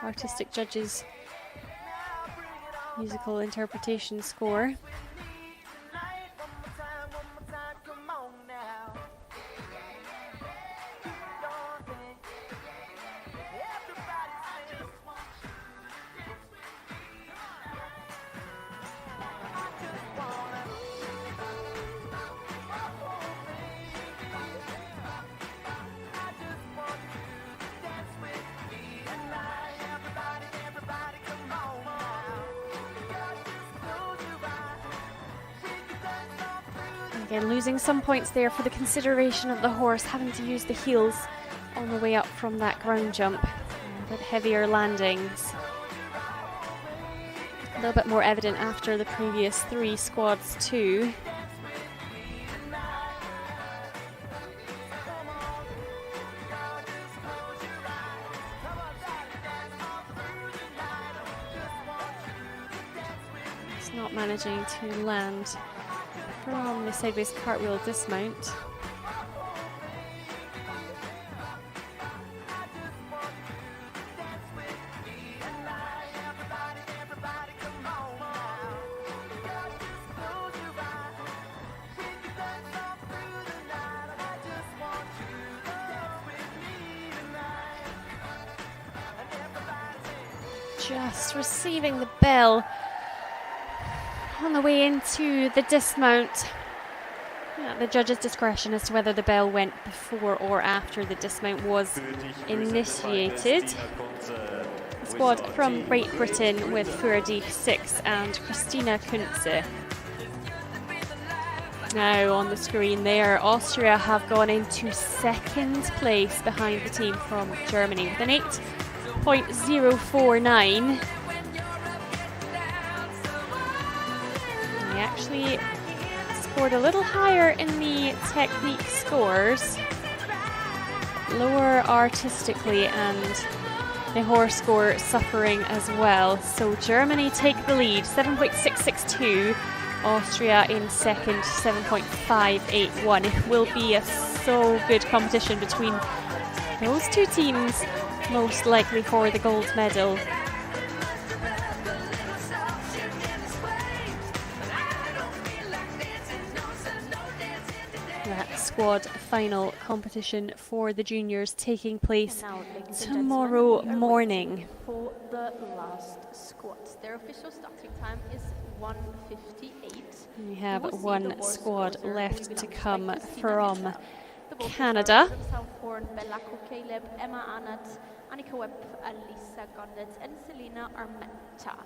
artistic judges' musical interpretation score. Again, losing some points there for the consideration of the horse having to use the heels on the way up from that ground jump with heavier landings. A little bit more evident after the previous 3 squads too. It's not managing to land from the sideways cartwheel dismount. Just receiving the bell on the way into the dismount. At the judge's discretion as to whether the bell went before or after the dismount was initiated. The squad from Great Britain with Furdi 6 and Christina Kunze. Now on the screen there, Austria have gone into 2nd place behind the team from Germany with an 8.049. They actually scored a little higher in the technique scores, lower artistically, and the horse score suffering as well. So Germany take the lead, 7.662. Austria in second, 7.581. It will be a so good competition between those 2 teams, most likely for the gold medal. That squad final competition for the juniors taking place tomorrow morning. For the last squad, their official starting time is 1:58. We have 1 squad left to come from Canada. Caleb, Emma Arnott, Annika Webb, Alisa Gondet, and Selena Armenta.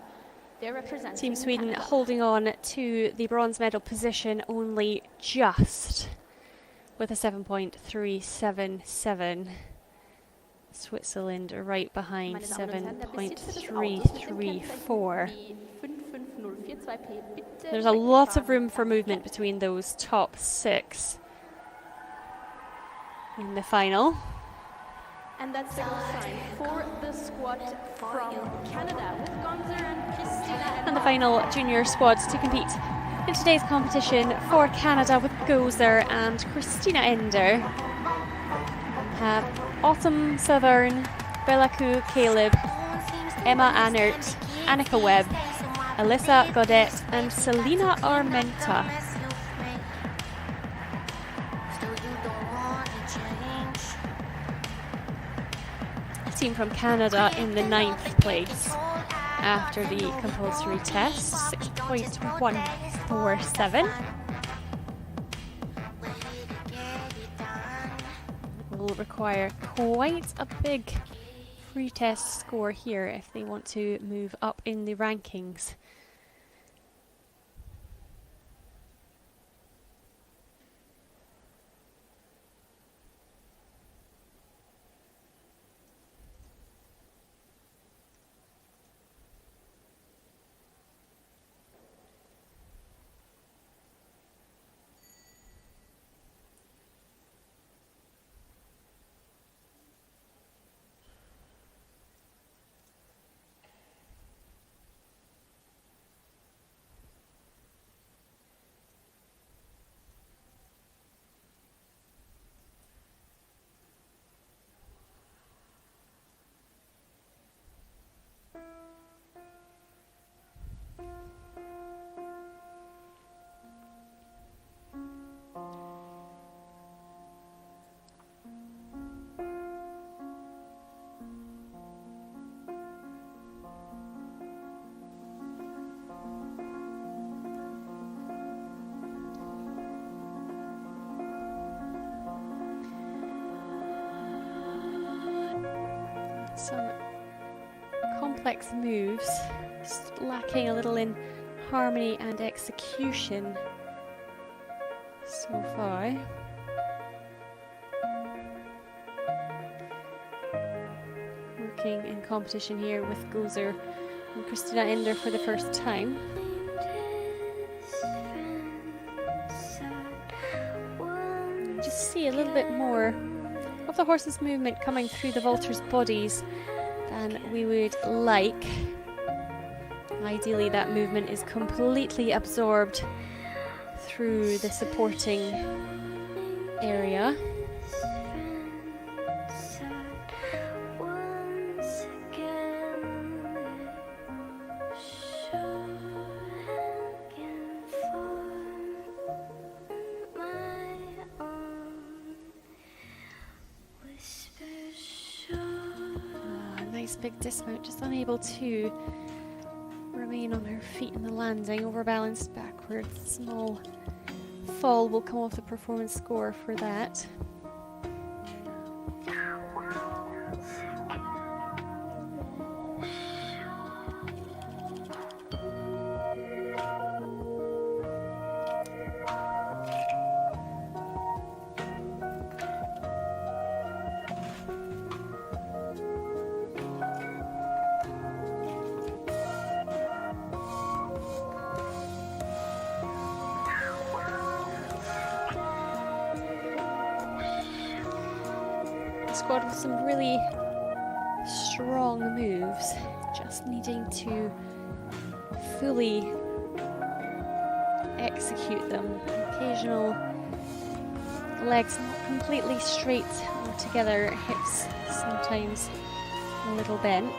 They're representing Team Sweden Canada. holding on to the bronze medal position only just, with a 7.377. Switzerland right behind, 7.334. There's a lot of room for movement between those top 6 in the final. And that's the goal sign for the squad from Canada with Gonzer and Christina. And the final junior squad to compete in today's competition for Canada with Gozer and Christina Ender. Have Autumn Southern, Bellaku Caleb, Emma Annert, Annika Webb, Alyssa Godet, and Selena Armenta. Team from Canada in the 9th place after the compulsory test, 6.147. Will require quite a big free test score here if they want to move up in the rankings. Some complex moves, just lacking a little in harmony and execution so far. Working in competition here with Gozer and Christina Ender for the first time. You just see a little bit more of the horse's movement coming through the vaulters' bodies than we would like. Ideally, that movement is completely absorbed through the supporting area. Nice big dismount, just unable to remain on her feet in the landing, overbalanced backwards. Small fall will come off the performance score for that. Squad with some really strong moves, just needing to fully execute them. Occasional legs not completely straight or together, hips sometimes a little bent.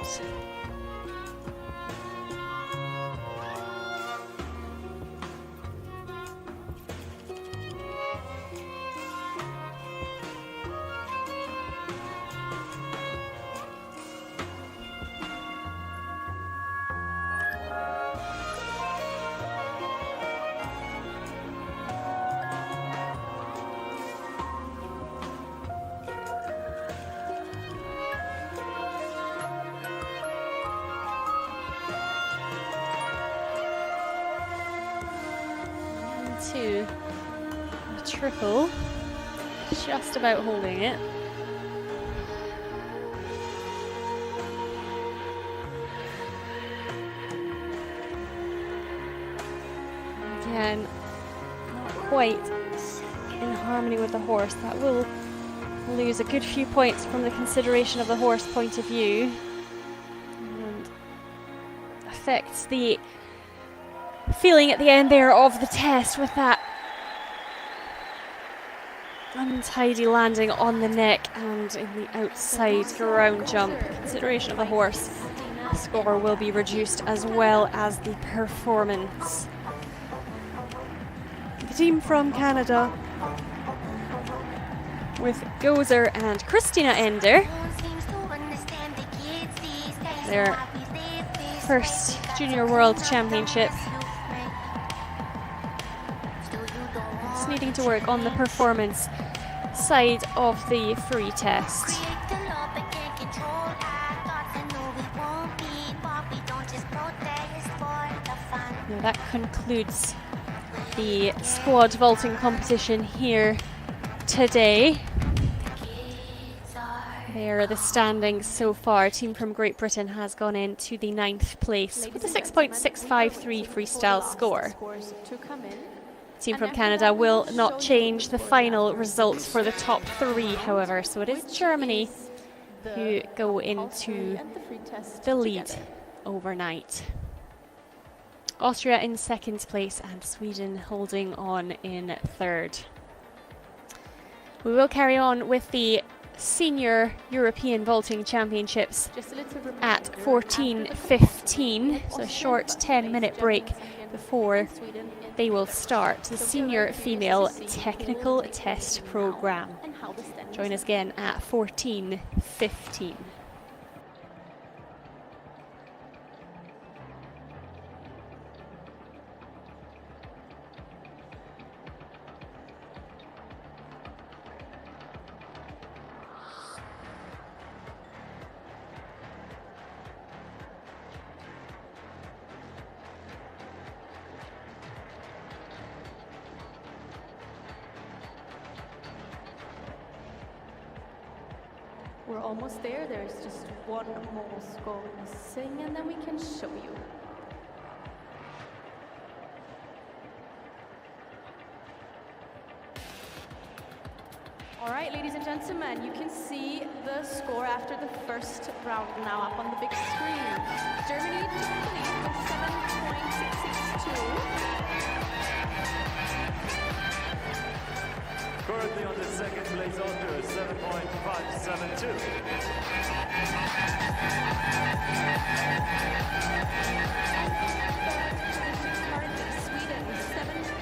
Two, a triple, just about holding it. Again, not quite in harmony with the horse. That will lose a good few points from the consideration of the horse point of view and affects the feeling at the end there of the test with that untidy landing on the neck and in the outside ground jump. Consideration of the horse score will be reduced as well as the performance. The team from Canada with Gozer and Christina Ender, their first Junior World Championship. Needing to work on the performance side of the free test. Now that concludes the squad vaulting competition here today. There are the standings so far. Team from Great Britain has gone into the 9th place with a 6.653 freestyle score. Team from Canada will not change the final results for the top 3, however, so it is Germany who go into the lead overnight. Austria in 2nd place and Sweden holding on in 3rd. We will carry on with the Senior European Vaulting Championships at 14:15, so a short 10-minute break before they will start the Senior Female Technical Test Programme. Join us again at 14:15. we're almost there. There's just one more score missing, and then we can show you. All right, ladies and gentlemen, you can see the score after the first round now up on the big screen. Germany took the lead with 7.662. Currently on the second place Austria, 7.572. Currently Sweden, 7.37.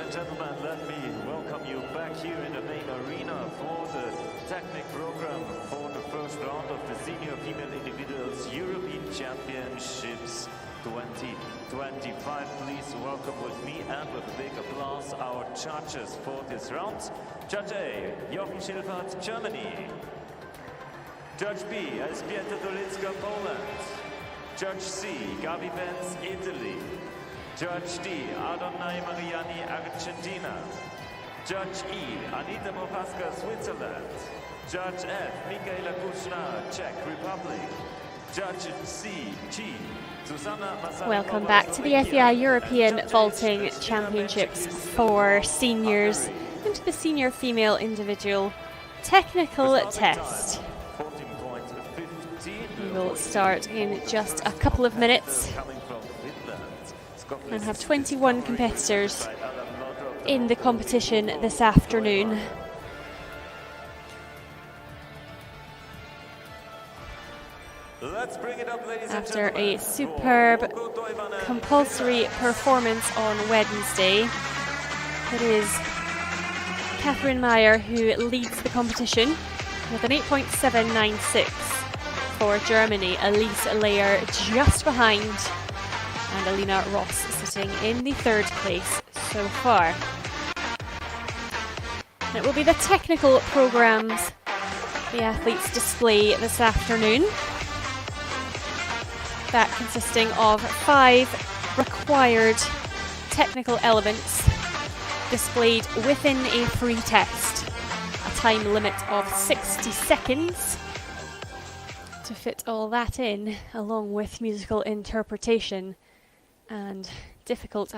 and gentlemen, let me welcome you back here in the main arena for the technic program for the first round of the Senior Female Individuals European Championships 2025. Please welcome with me and with a big applause our judges for this round. Judge A, Jochen Schilfert, Germany. Judge B, Elżbieta Dolicka, Poland. Judge C, Gabi Benz, Italy. Judge D, Adonai Mariani, Argentina. Judge E, Anita Mopaska, Switzerland. Judge F, Michaela Kuchna, Czech Republic. Judge C, G, Susanna Masarykova. Welcome back to the FEI European Vaulting Championships for seniors into the Senior Female Individual Technical Test. We will start in just a couple of minutes and have 21 competitors in the competition this afternoon. Let's bring it up, ladies After and a superb compulsory performance on Wednesday, it is Catherine Meyer who leads the competition with an 8.796 for Germany. Elise Layer just behind, and Alina Ross sitting in the third place so far. And it will be the technical programs the athletes display this afternoon. That consisting of 5 required technical elements displayed within a free test. A time limit of 60 seconds to fit all that in, along with musical interpretation and difficult